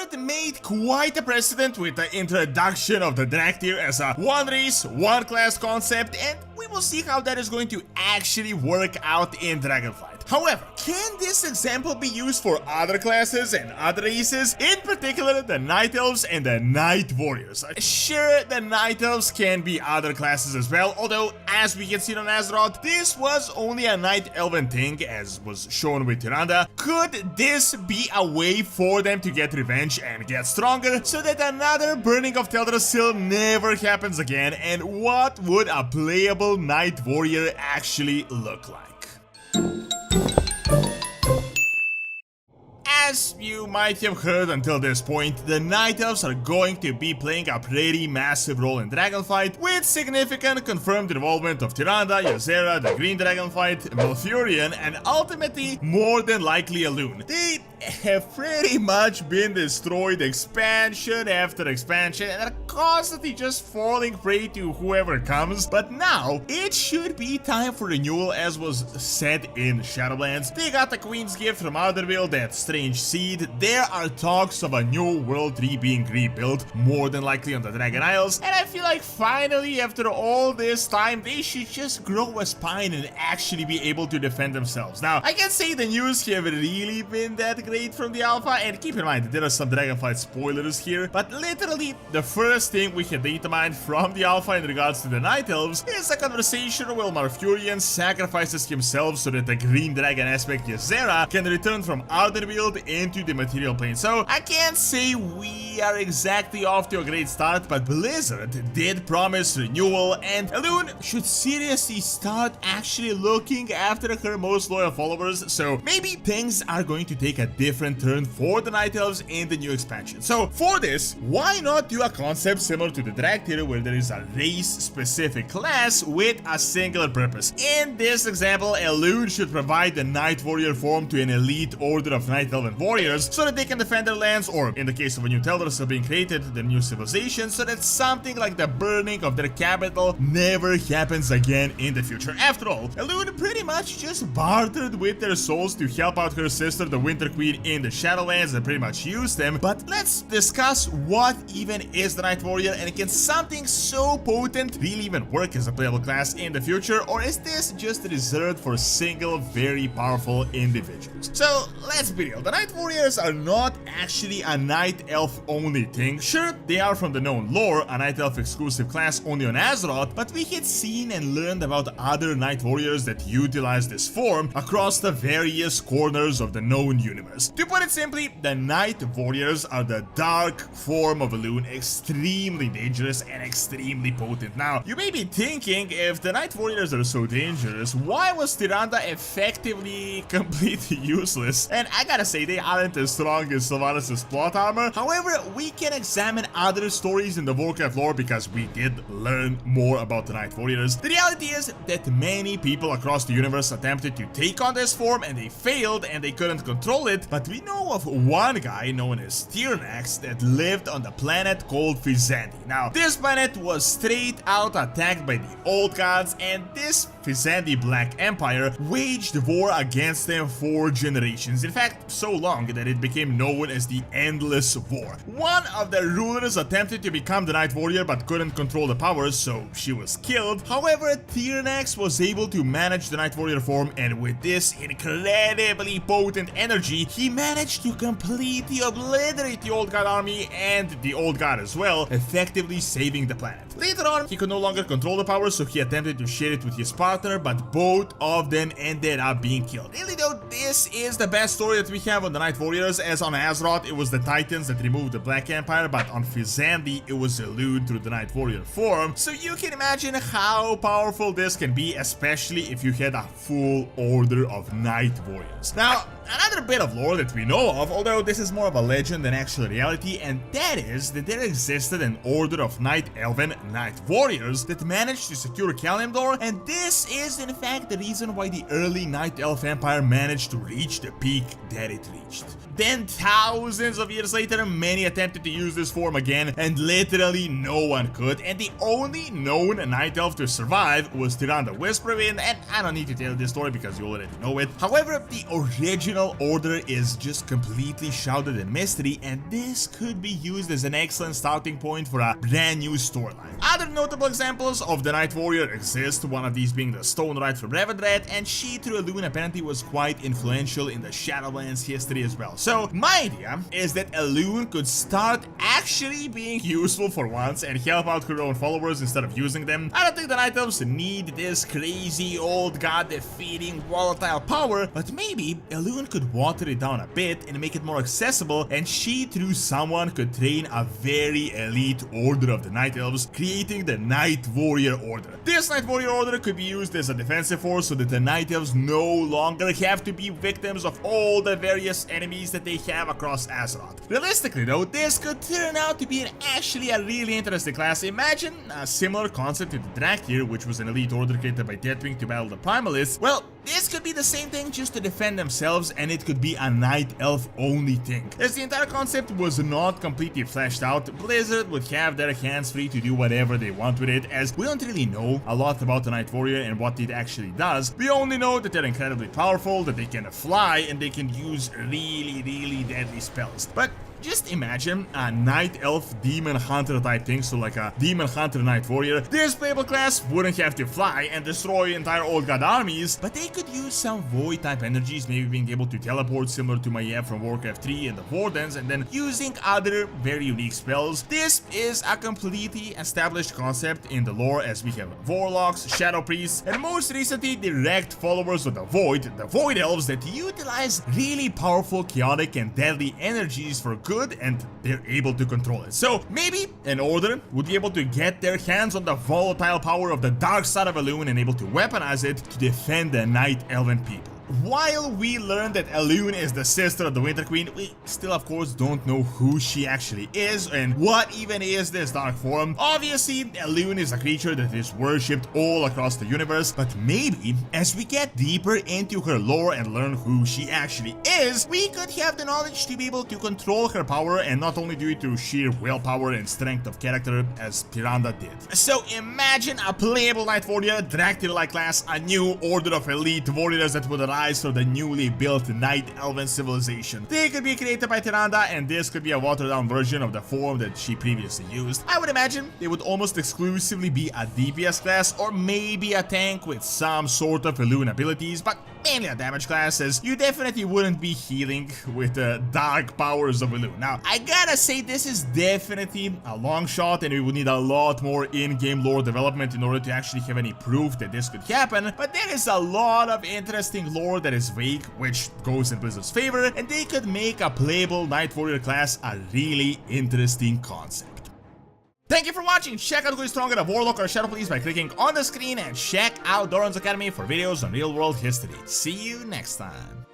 it made quite a precedent with the introduction of the Drag tier as a one race, one class concept, and we will see how that is going to actually work out in Dragonflight. However, can this example be used for other classes and other races, in particular the Night Elves and the Night Warriors? Sure, the Night Elves can be other classes as well, although as we can see on Azeroth, this was only a Night Elven thing, as was shown with Tyrande. Could this be a way for them to get revenge and get stronger, so that another burning of Teldrassil never happens again? And what would a playable Night Warrior actually look like? As you might have heard until this point, the Night Elves are going to be playing a pretty massive role in Dragonflight, with significant confirmed involvement of Tyrande, Ysera, the Green Dragonflight, Malfurion, and ultimately, more than likely, Elune. They have pretty much been destroyed expansion after expansion and are constantly just falling prey to whoever comes, but now it should be time for renewal, as was said in Shadowlands. They got the Queen's Gift from Outerville, that strange seed. There are talks of a new World 3 being rebuilt, more than likely on the Dragon Isles, and I feel like finally, after all this time, they should just grow a spine and actually be able to defend themselves. Now, I can say the news have really been that great from the alpha, and keep in mind that there are some Dragonflight spoilers here, but literally the first thing we can data mine from the alpha in regards to the Night Elves is a conversation where Malfurion sacrifices himself so that the Green Dragon aspect Ysera can return from Outerworld into the material plane. So I can't say we are exactly off to a great start, but Blizzard did promise renewal, and Elune should seriously start actually looking after her most loyal followers, so maybe things are going to take a different turn for the Night Elves in the new expansion. So for this, why not do a concept similar to the Drag tier, where there is a race-specific class with a singular purpose? In this example, Elune should provide the Night Warrior form to an elite order of Night Elven warriors so that they can defend their lands, or in the case of a new Teldrassil being created, the new civilization, so that something like the burning of their capital never happens again in the future. After all, Elune pretty much just bartered with their souls to help out her sister, the Winter Queen, in the Shadowlands, and pretty much used them. But let's discuss what even is the Night Warrior, and can something so potent really even work as a playable class in the future, or is this just reserved for single very powerful individuals? So let's be real, the Night Warriors are not actually a Night Elf only thing. Sure, they are from the known lore, a Night Elf exclusive class only on Azeroth, but we had seen and learned about other Night Warriors that utilize this form across the various corners of the known universe. To put it simply, the Night Warriors are the dark form of Elune, extremely dangerous and extremely potent. Now, you may be thinking, if the Night Warriors are so dangerous, why was Tyrande effectively completely useless? And I gotta say, they aren't as strong as Sylvanas' plot armor. However, we can examine other stories in the Warcraft lore, because we did learn more about the Night Warriors. The reality is that many people across the universe attempted to take on this form, and they failed and they couldn't control it, but we know of one guy known as Tyrande that lived on the planet called Physandi. Now, this planet was straight out attacked by the old gods, and this Physandi Black Empire waged war against them for generations. In fact, so long that it became known as the Endless War. One of the rulers attempted to become the Night Warrior but couldn't control the powers, so she was killed. However, Tyrande was able to manage the Night Warrior form, and with this incredibly potent energy, he managed to completely obliterate the old god army and the old god as well, effectively saving the planet. Later on, he could no longer control the power, so he attempted to share it with his partner, but both of them ended up being killed. Really though, this is the best story that we have on the Night Warriors, as on Azeroth it was the Titans that removed the Black Empire, but on Physandi it was Elune through the Night Warrior form, so you can imagine how powerful this can be, especially if you had a full order of Night Warriors. Now, another bit of lore that we know of, although this is more of a legend than actual reality, and that is that there existed an order of Night Elven Night Warriors that managed to secure Kalimdor, and this is in fact the reason why the early Night Elf Empire managed to reach the peak that it reached. Then thousands of years later, many attempted to use this form again, and literally no one could, and the only known Night Elf to survive was Tyrande Whisperwind, and I don't need to tell this story because you already know it. However, the original final order is just completely shrouded in mystery, and this could be used as an excellent starting point for a brand new storyline. Other notable examples of the Night Warrior exist, one of these being the Stone Rite from Revendred, and she through Elune apparently was quite influential in the Shadowlands history as well. So my idea is that Elune could start actually being useful for once and help out her own followers instead of using them. I don't think the Night Elves need this crazy old god defeating volatile power, but maybe Elune could water it down a bit and make it more accessible, and she through someone could train a very elite order of the Night Elves, creating the Night Warrior Order. This Night Warrior Order could be used as a defensive force so that the Night Elves no longer have to be victims of all the various enemies that they have across Azeroth. Realistically though, this could turn out to be actually a really interesting class. Imagine a similar concept to the Draktyr, which was an elite order created by Deathwing to battle the Primalists. Well, this could be the same thing just to defend themselves, and it could be a Night Elf only thing. As the entire concept was not completely fleshed out, Blizzard would have their hands free to do whatever they want with it, as we don't really know a lot about the Night Warrior and what it actually does. We only know that they're incredibly powerful, that they can fly, and they can use really deadly spells. But just imagine a Night Elf Demon Hunter type thing, so like a Demon Hunter Night Warrior. This playable class wouldn't have to fly and destroy entire old god armies, but they could use some void type energies, maybe being able to teleport similar to Maiev from Warcraft 3 and the Wardens, and then using other very unique spells. This is a completely established concept in the lore, as we have Warlocks, Shadow Priests, and most recently direct followers of the Void Elves that utilize really powerful, chaotic, and deadly energies for good, and they're able to control it. So maybe an order would be able to get their hands on the volatile power of the dark side of Elune and able to weaponize it to defend the Night Elven people. While we learn that Elune is the sister of the Winter Queen, we still of course don't know who she actually is and what even is this dark form. Obviously, Elune is a creature that is worshipped all across the universe, but maybe as we get deeper into her lore and learn who she actually is, we could have the knowledge to be able to control her power and not only do it through sheer willpower and strength of character as Tyrande did. So imagine a playable Night Warrior, Draktyr-like class, a new order of elite warriors that would arise for the newly built Night Elven civilization. They could be created by Tyrande, and this could be a watered down version of the form that she previously used. I would imagine they would almost exclusively be a DPS class, or maybe a tank with some sort of Elune abilities, but mainly a damage class, as you definitely wouldn't be healing with the dark powers of Elune. Now, I gotta say this is definitely a long shot, and we would need a lot more in-game lore development in order to actually have any proof that this could happen, but there is a lot of interesting lore that is vague, which goes in Blizzard's favor, and they could make a playable Night Warrior class a really interesting concept. Thank you for watching. Check out who is stronger, a Warlock or a Shadow Police by clicking on the screen, and check out Doran's Academy for videos on real world history. See you next time.